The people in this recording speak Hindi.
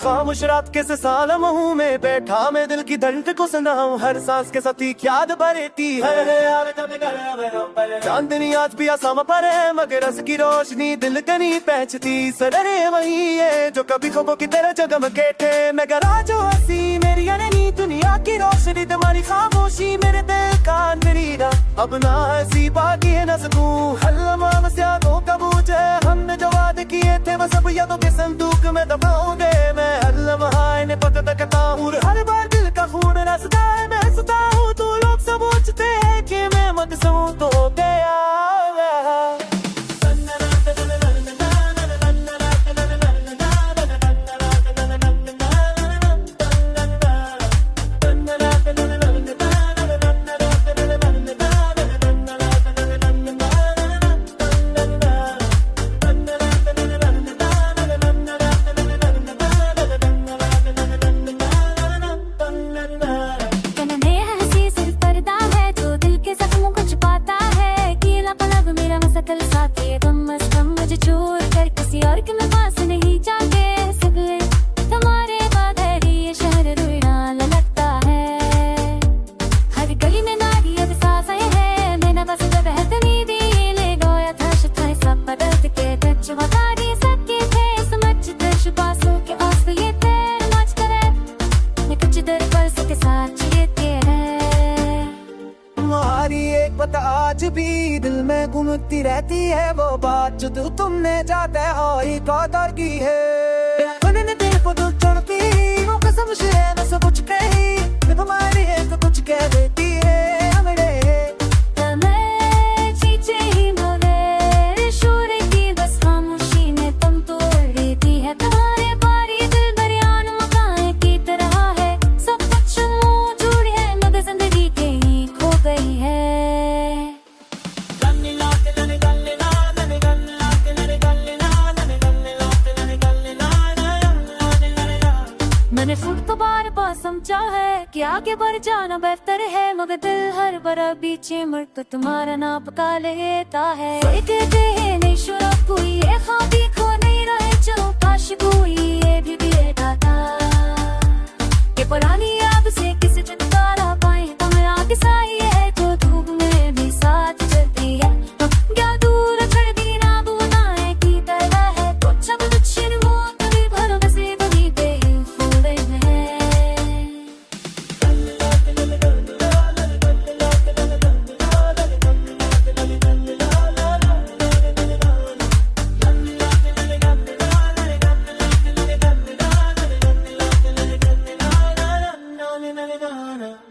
खामोश रात के से साल मुंह में बैठा मैं दिल की दर्द को सुनाऊं, हर सांस के साथ एक याद भरती है। चांदनी आज भी आसमां पर है मगर रस की रोशनी दिल कनी पहचती, सदरे वही है जो कभी ख्वाबों की तरह जगमगे थे। मगर आज हंसी मेरी अननी दुनिया की रोशनी, तुम्हारी खामोशी मेरे दिल का अंधेरा। अब ना हंसी बाकी है न सकूं, हल्ला बस यादों का बोझ है। हमने जो वादे किए थे वो सब यादों के संदूक में दबाओगे। मैं हर लम्हा इन्हें पता तकता हूँ, हर बार दिल का खून रसता है। मैं हंसता हूँ तो लोग समझते हैं कि मैं मकसूद तो हो गया। आज भी दिल में घूमती रहती है वो बात जो तुमने जाते हो ही कदर की है। मैंने दिल को दिल चढ़ती वो कसम से न सब कुछ कही, तुम्हारी है तो कुछ कह देती है। मैंने फुट तो बार बार समझा है कि आगे बढ़ जाना बेहतर है, मगर दिल हर बार बीचे मुड़ तो तुम्हारा नाम पका लेता है। कहते हैं नहीं शुरू कोई ये ख्वाबी खो नहीं रहे, चलो काश कोई ये भी बेटा था कि पुरानी याद से किसी छुटकारा पाए। तो मैं आगे साई है जो धूप में भी साथ चलती है, क्या दूर छड़ दी ना बुनाए की तरह है। कुछ अब कुछ वो कभी भरोसे बनी दे na na na na